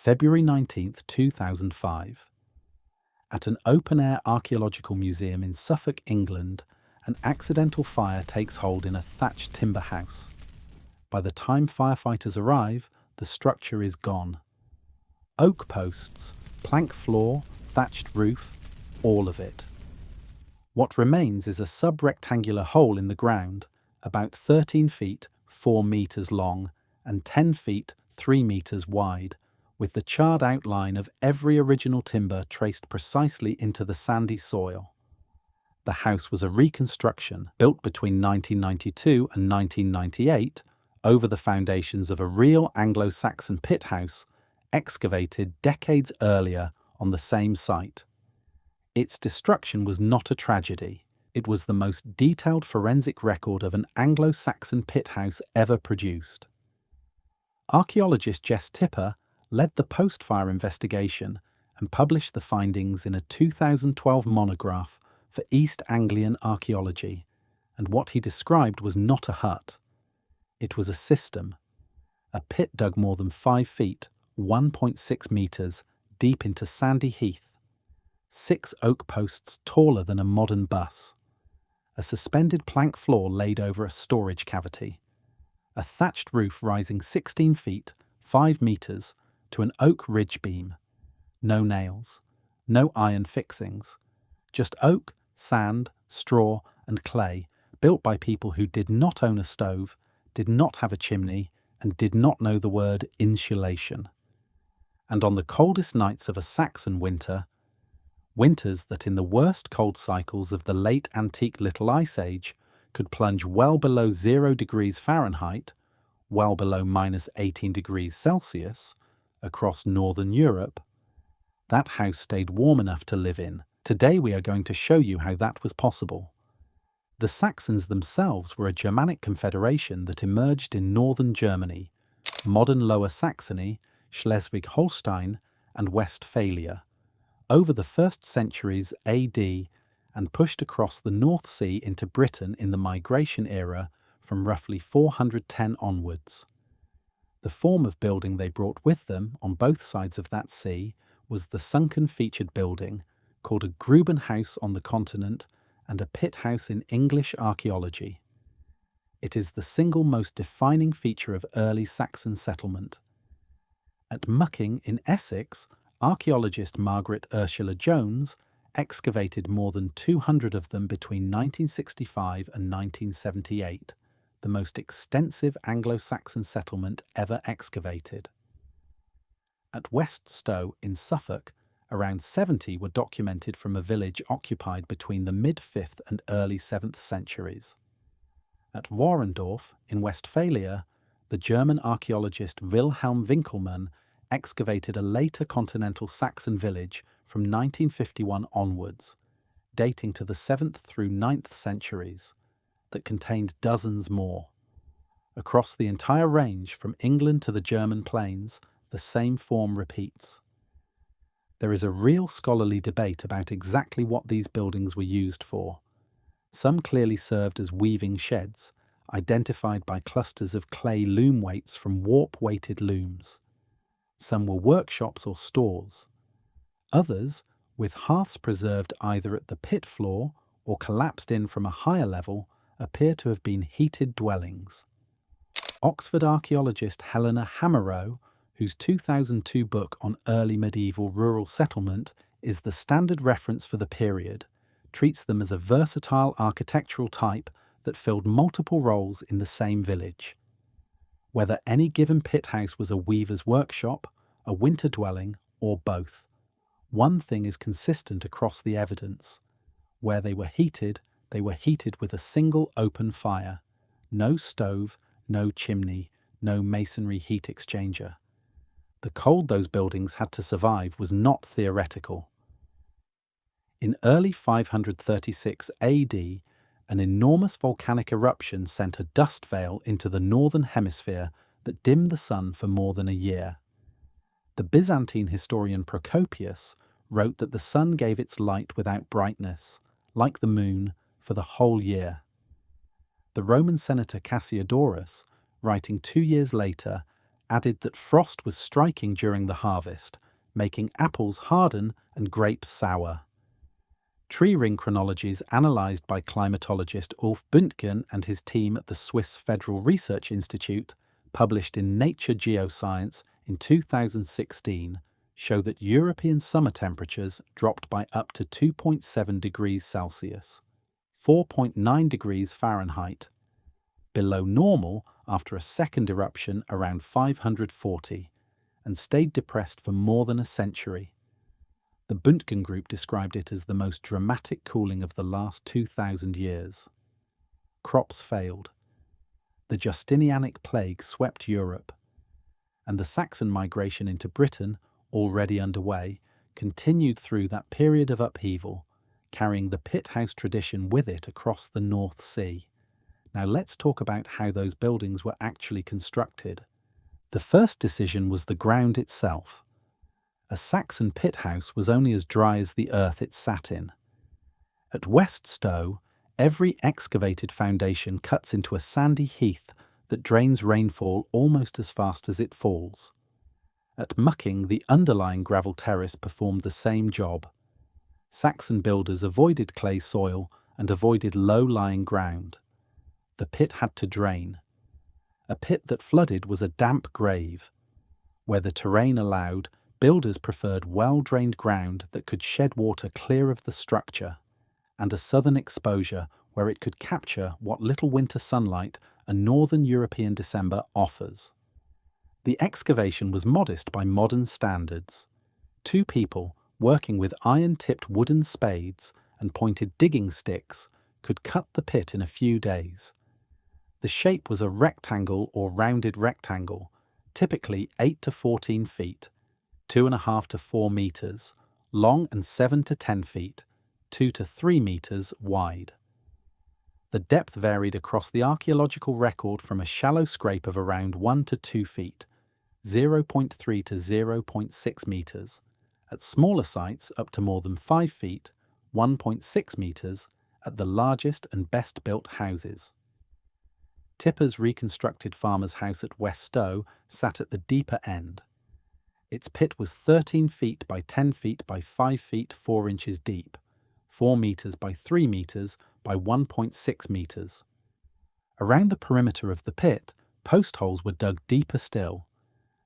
February 19, 2005. At an open-air archaeological museum in Suffolk, England, an accidental fire takes hold in a thatched timber house. By the time firefighters arrive, the structure is gone. Oak posts, plank floor, thatched roof, all of it. What remains is a sub-rectangular hole in the ground, about 13 feet, 4 meters long, and 10 feet, 3 meters wide, with the charred outline of every original timber traced precisely into the sandy soil. The house was a reconstruction built between 1992 and 1998 over the foundations of a real Anglo-Saxon pit house excavated decades earlier on the same site. Its destruction was not a tragedy. It was the most detailed forensic record of an Anglo-Saxon pit house ever produced. Archaeologist Jess Tipper led the post-fire investigation and published the findings in a 2012 monograph for East Anglian Archaeology, and what he described was not a hut. It was a system. A pit dug more than 5 feet, 1.6 meters, deep into sandy heath. 6 oak posts taller than a modern bus. A suspended plank floor laid over a storage cavity. A thatched roof rising 16 feet, 5 meters, to an oak ridge beam. No nails. No iron fixings. Just oak, sand, straw, and clay, built by people who did not own a stove, did not have a chimney, and did not know the word insulation. And on the coldest nights of a Saxon winter, winters that in the worst cold cycles of the late antique Little Ice Age could plunge well below 0 degrees Fahrenheit, well below minus 18 degrees Celsius, across northern Europe, that house stayed warm enough to live in. Today we are going to show you how that was possible. The Saxons themselves were a Germanic confederation that emerged in northern Germany, modern Lower Saxony, Schleswig-Holstein, and Westphalia, over the first centuries AD, and pushed across the North Sea into Britain in the migration era from roughly 410 onwards. The form of building they brought with them on both sides of that sea was the sunken featured building, called a Gruben house on the continent and a pit house in English archaeology. It is the single most defining feature of early Saxon settlement. At Mucking in Essex, archaeologist Margaret Ursula Jones excavated more than 200 of them between 1965 and 1978, the most extensive Anglo-Saxon settlement ever excavated. At West Stow in Suffolk, around 70 were documented from a village occupied between the mid-5th and early 7th centuries. At Warendorf in Westphalia, the German archaeologist Wilhelm Winkelmann excavated a later continental Saxon village from 1951 onwards, dating to the 7th through 9th centuries, that contained dozens more. Across the entire range from England to the German plains, the same form repeats. There is a real scholarly debate about exactly what these buildings were used for. Some clearly served as weaving sheds, identified by clusters of clay loom weights from warp-weighted looms. Some were workshops or stores. Others, with hearths preserved either at the pit floor or collapsed in from a higher level, appear to have been heated dwellings. Oxford archaeologist Helena Hamerow, whose 2002 book on early medieval rural settlement is the standard reference for the period, treats them as a versatile architectural type that filled multiple roles in the same village. Whether any given pit house was a weaver's workshop, a winter dwelling, or both, one thing is consistent across the evidence. Where they were heated with a single open fire. No stove, no chimney, no masonry heat exchanger. The cold those buildings had to survive was not theoretical. In early 536 AD, an enormous volcanic eruption sent a dust veil into the northern hemisphere that dimmed the sun for more than a year. The Byzantine historian Procopius wrote that the sun gave its light without brightness, like the moon, for the whole year. The Roman senator Cassiodorus, writing 2 years later, added that frost was striking during the harvest, making apples harden and grapes sour. Tree ring chronologies analysed by climatologist Ulf Bündgen and his team at the Swiss Federal Research Institute, published in Nature Geoscience in 2016, show that European summer temperatures dropped by up to 2.7 degrees Celsius, 4.9 degrees Fahrenheit, below normal after a second eruption around 540, and stayed depressed for more than a century. The Bündgen group described it as the most dramatic cooling of the last 2,000 years. Crops failed. The Justinianic plague swept Europe, and the Saxon migration into Britain, already underway, continued through that period of upheaval, carrying the pit house tradition with it across the North Sea. Now let's talk about how those buildings were actually constructed. The first decision was the ground itself. A Saxon pit house was only as dry as the earth it sat in. At West Stow, every excavated foundation cuts into a sandy heath that drains rainfall almost as fast as it falls. At Mucking, the underlying gravel terrace performed the same job. Saxon builders avoided clay soil and avoided low-lying ground. The pit had to drain. A pit that flooded was a damp grave. Where the terrain allowed, builders preferred well-drained ground that could shed water clear of the structure, and a southern exposure where it could capture what little winter sunlight a northern European December offers. The excavation was modest by modern standards. 2 people, working with iron-tipped wooden spades and pointed digging sticks, could cut the pit in a few days. The shape was a rectangle or rounded rectangle, typically 8 to 14 feet, 2.5 to 4 metres, long and 7 to 10 feet, 2 to 3 metres wide. The depth varied across the archaeological record from a shallow scrape of around 1 to 2 feet, 0.3 to 0.6 metres, at smaller sites up to more than 5 feet, 1.6 metres, at the largest and best built houses. Tipper's reconstructed farmer's house at West Stow sat at the deeper end. Its pit was 13 feet by 10 feet by 5 feet 4 inches deep, 4 metres by 3 metres by 1.6 metres. Around the perimeter of the pit, post holes were dug deeper still.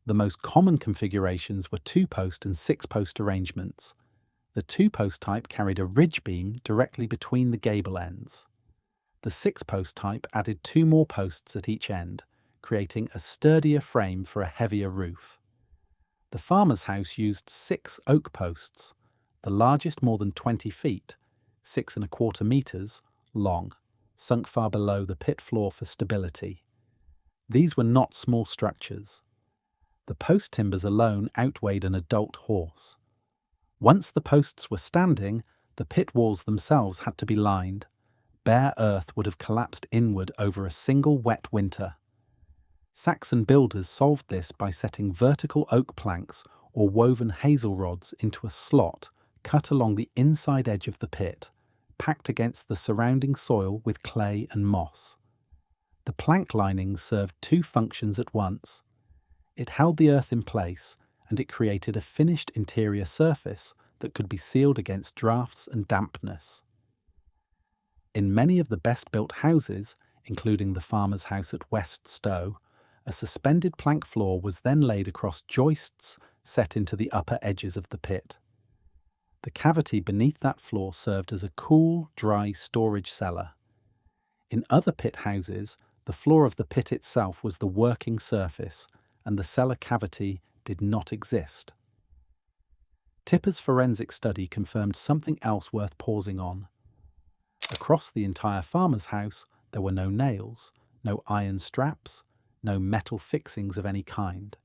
The most common configurations were 2-post and 6-post arrangements. The 2-post type carried a ridge beam directly between the gable ends. The 6-post type added 2 more posts at each end, creating a sturdier frame for a heavier roof. The farmer's house used 6 oak posts, the largest more than 20 feet, 6.25 metres, long, sunk far below the pit floor for stability. These were not small structures. The post timbers alone outweighed an adult horse. Once the posts were standing, the pit walls themselves had to be lined. Bare earth would have collapsed inward over a single wet winter. Saxon builders solved this by setting vertical oak planks or woven hazel rods into a slot cut along the inside edge of the pit, packed against the surrounding soil with clay and moss. The plank linings served 2 functions at once. It held the earth in place, and it created a finished interior surface that could be sealed against drafts and dampness. In many of the best-built houses, including the farmer's house at West Stow, a suspended plank floor was then laid across joists set into the upper edges of the pit. The cavity beneath that floor served as a cool, dry storage cellar. In other pit houses, the floor of the pit itself was the working surface, and the cellar cavity did not exist. Tipper's forensic study confirmed something else worth pausing on. Across the entire farmer's house, there were no nails, no iron straps, no metal fixings of any kind.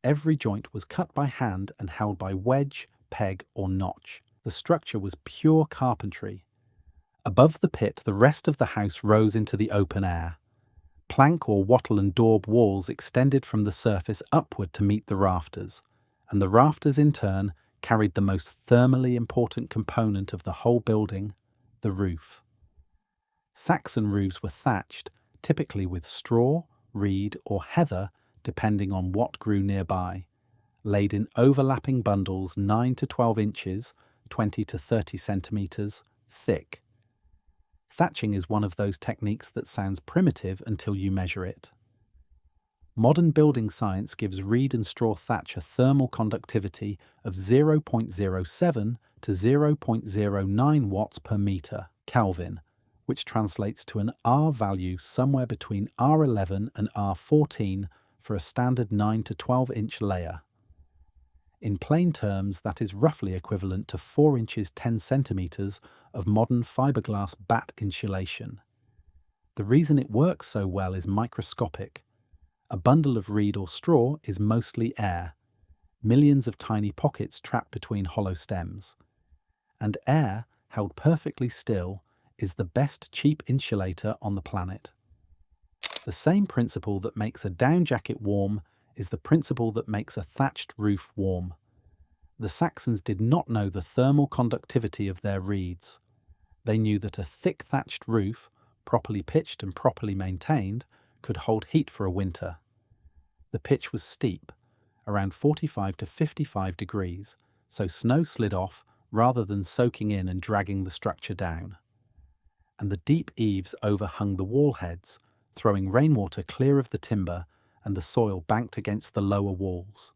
Every joint was cut by hand and held by wedge, peg, or notch. The structure was pure carpentry. Above the pit, the rest of the house rose into the open air. Plank or wattle and daub walls extended from the surface upward to meet the rafters, and the rafters in turn carried the most thermally important component of the whole building, the roof. Saxon roofs were thatched, typically with straw, reed, or heather, depending on what grew nearby, laid in overlapping bundles 9 to 12 inches, 20 to 30 centimetres, thick. Thatching is one of those techniques that sounds primitive until you measure it. Modern building science gives reed and straw thatch a thermal conductivity of 0.07 to 0.09 watts per metre Kelvin, which translates to an R value somewhere between R11 and R14 for a standard 9 to 12 inch layer. In plain terms, that is roughly equivalent to 4 inches 10 centimetres of modern fiberglass batt insulation. The reason it works so well is microscopic. A bundle of reed or straw is mostly air, millions of tiny pockets trapped between hollow stems. And air, held perfectly still, is the best cheap insulator on the planet. The same principle that makes a down jacket warm is the principle that makes a thatched roof warm. The Saxons did not know the thermal conductivity of their reeds. They knew that a thick thatched roof, properly pitched and properly maintained, could hold heat for a winter. The pitch was steep, around 45 to 55 degrees, so snow slid off rather than soaking in and dragging the structure down. And the deep eaves overhung the wall heads, throwing rainwater clear of the timber and the soil banked against the lower walls.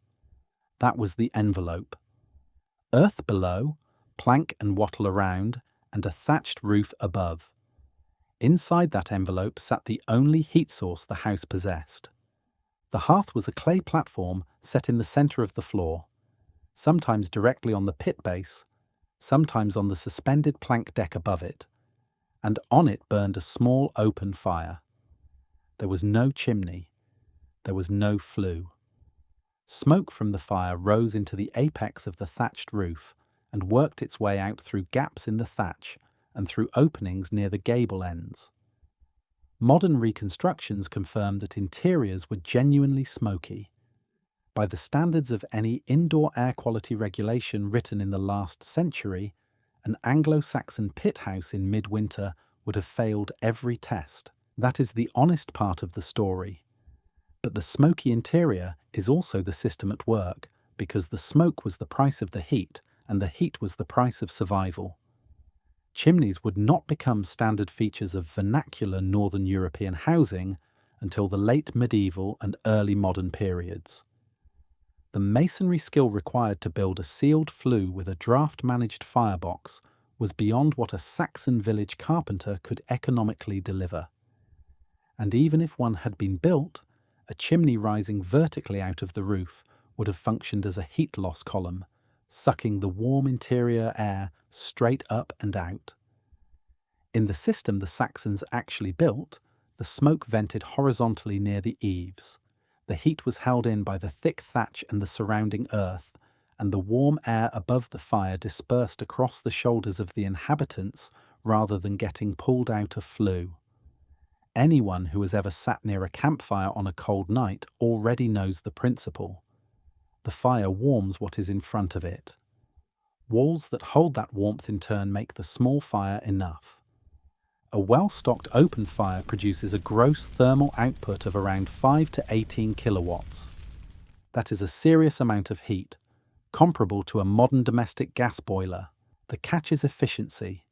That was the envelope. Earth below, plank and wattle around, and a thatched roof above. Inside that envelope sat the only heat source the house possessed. The hearth was a clay platform set in the centre of the floor, sometimes directly on the pit base, sometimes on the suspended plank deck above it, and on it burned a small open fire. There was no chimney. There was no flue. Smoke from the fire rose into the apex of the thatched roof and worked its way out through gaps in the thatch and through openings near the gable ends. Modern reconstructions confirm that interiors were genuinely smoky. By the standards of any indoor air quality regulation written in the last century, an Anglo-Saxon pit house in midwinter would have failed every test. That is the honest part of the story. But the smoky interior is also the system at work, because the smoke was the price of the heat, and the heat was the price of survival. Chimneys would not become standard features of vernacular Northern European housing until the late medieval and early modern periods. The masonry skill required to build a sealed flue with a draft-managed firebox was beyond what a Saxon village carpenter could economically deliver. And even if one had been built, a chimney rising vertically out of the roof would have functioned as a heat loss column, sucking the warm interior air straight up and out. In the system the Saxons actually built, the smoke vented horizontally near the eaves. The heat was held in by the thick thatch and the surrounding earth, and the warm air above the fire dispersed across the shoulders of the inhabitants rather than getting pulled out of flue. Anyone who has ever sat near a campfire on a cold night already knows the principle. The fire warms what is in front of it. Walls that hold that warmth in turn make the small fire enough. A well-stocked open fire produces a gross thermal output of around 5 to 18 kilowatts. That is a serious amount of heat, comparable to a modern domestic gas boiler. The catch is efficiency.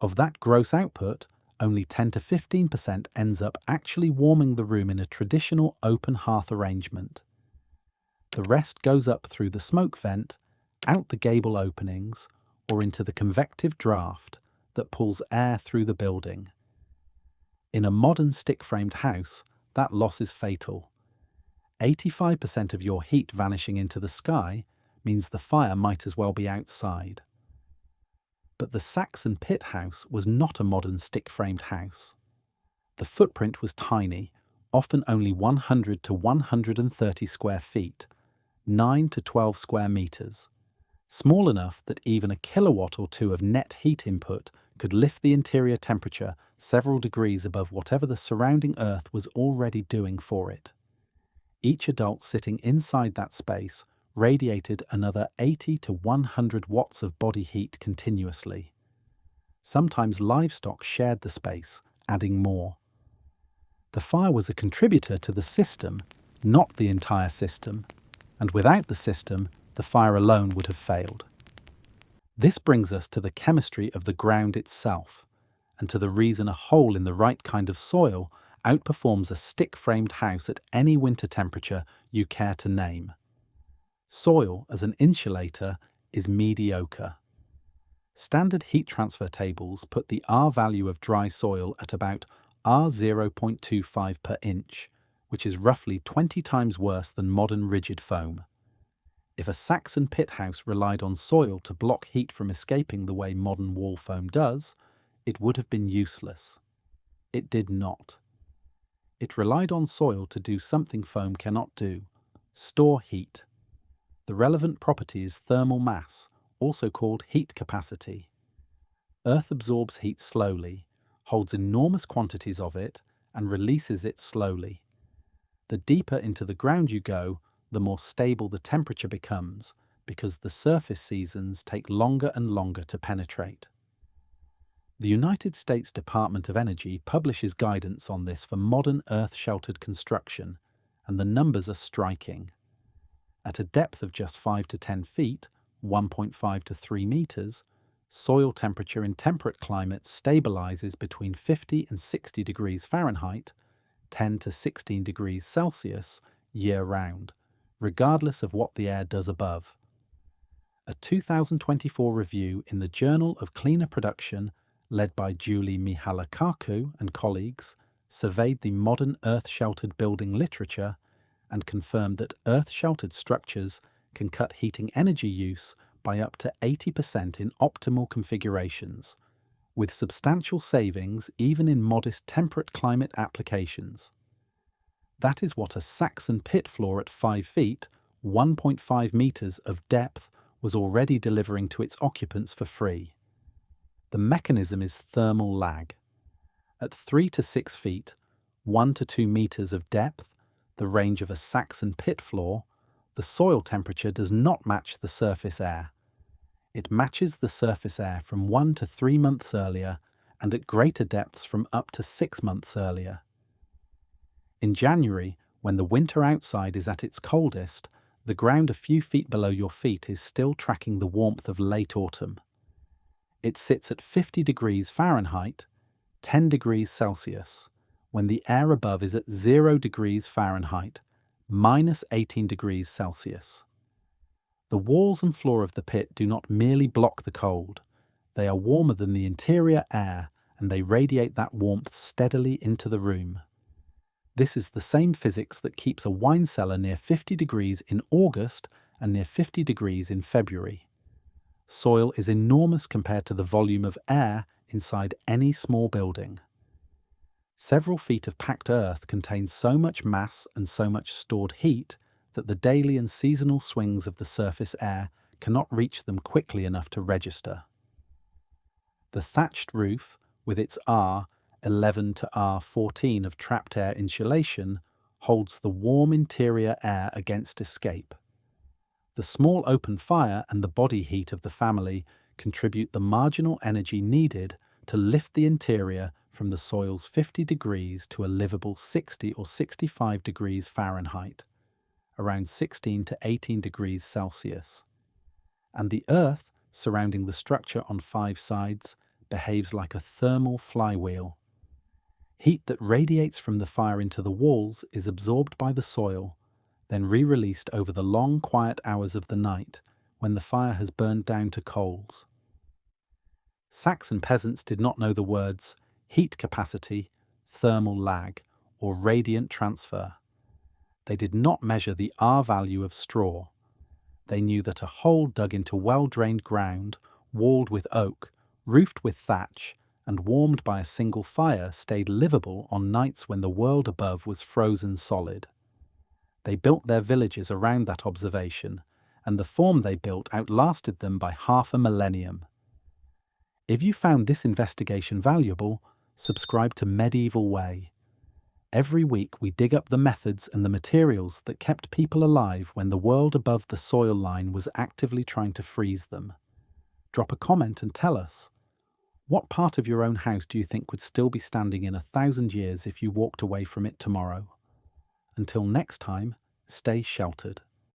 Of that gross output, only 10 to 15% ends up actually warming the room in a traditional open hearth arrangement. The rest goes up through the smoke vent, out the gable openings, or into the convective draft that pulls air through the building. In a modern stick-framed house, that loss is fatal. 85% of your heat vanishing into the sky means the fire might as well be outside. But the Saxon pit house was not a modern stick-framed house. The footprint was tiny, often only 100 to 130 square feet, 9 to 12 square metres, small enough that even a kilowatt or two of net heat input could lift the interior temperature several degrees above whatever the surrounding earth was already doing for it. Each adult sitting inside that space radiated another 80 to 100 watts of body heat continuously. Sometimes livestock shared the space, adding more. The fire was a contributor to the system, not the entire system, and without the system, the fire alone would have failed. This brings us to the chemistry of the ground itself, and to the reason a hole in the right kind of soil outperforms a stick-framed house at any winter temperature you care to name. Soil, as an insulator, is mediocre. Standard heat transfer tables put the R value of dry soil at about R0.25 per inch, which is roughly 20 times worse than modern rigid foam. If a Saxon pit house relied on soil to block heat from escaping the way modern wall foam does, it would have been useless. It did not. It relied on soil to do something foam cannot do: store heat. The relevant property is thermal mass, also called heat capacity. Earth absorbs heat slowly, holds enormous quantities of it, and releases it slowly. The deeper into the ground you go, the more stable the temperature becomes, because the surface seasons take longer and longer to penetrate. The United States Department of Energy publishes guidance on this for modern earth-sheltered construction, and the numbers are striking. At a depth of just 5 to 10 feet, 1.5 to 3 meters, soil temperature in temperate climates stabilizes between 50 and 60 degrees Fahrenheit, 10 to 16 degrees Celsius, year-round, regardless of what the air does above. A 2024 review in the Journal of Cleaner Production, led by Julie Mihalakaku and colleagues, surveyed the modern earth-sheltered building literature and confirmed that earth-sheltered structures can cut heating energy use by up to 80% in optimal configurations, with substantial savings even in modest temperate climate applications. That is what a Saxon pit floor at 5 feet, 1.5 meters of depth was already delivering to its occupants for free. The mechanism is thermal lag. At 3 to 6 feet, 1 to 2 meters of depth, the range of a Saxon pit floor, the soil temperature does not match the surface air. It matches the surface air from 1 to 3 months earlier, and at greater depths from up to 6 months earlier. In January, when the winter outside is at its coldest, the ground a few feet below your feet is still tracking the warmth of late autumn. It sits at 50 degrees Fahrenheit, 10 degrees Celsius, when the air above is at 0 degrees Fahrenheit, minus 18 degrees Celsius. The walls and floor of the pit do not merely block the cold. They are warmer than the interior air, and they radiate that warmth steadily into the room. This is the same physics that keeps a wine cellar near 50 degrees in August and near 50 degrees in February. Soil is enormous compared to the volume of air inside any small building. Several feet of packed earth contains so much mass and so much stored heat that the daily and seasonal swings of the surface air cannot reach them quickly enough to register. The thatched roof, with its R11 to R14 of trapped air insulation, holds the warm interior air against escape. The small open fire and the body heat of the family contribute the marginal energy needed to lift the interior from the soil's 50 degrees to a livable 60 or 65 degrees Fahrenheit, around 16 to 18 degrees Celsius. And the earth surrounding the structure on 5 sides behaves like a thermal flywheel. Heat that radiates from the fire into the walls is absorbed by the soil, then re-released over the long, quiet hours of the night when the fire has burned down to coals. Saxon peasants did not know the words heat capacity, thermal lag, or radiant transfer. They did not measure the R value of straw. They knew that a hole dug into well-drained ground, walled with oak, roofed with thatch, and warmed by a single fire stayed livable on nights when the world above was frozen solid. They built their villages around that observation, and the form they built outlasted them by half a millennium. If you found this investigation valuable, subscribe to Medieval Way. Every week we dig up the methods and the materials that kept people alive when the world above the soil line was actively trying to freeze them. Drop a comment and tell us, what part of your own house do you think would still be standing in 1,000 years if you walked away from it tomorrow? Until next time, stay sheltered.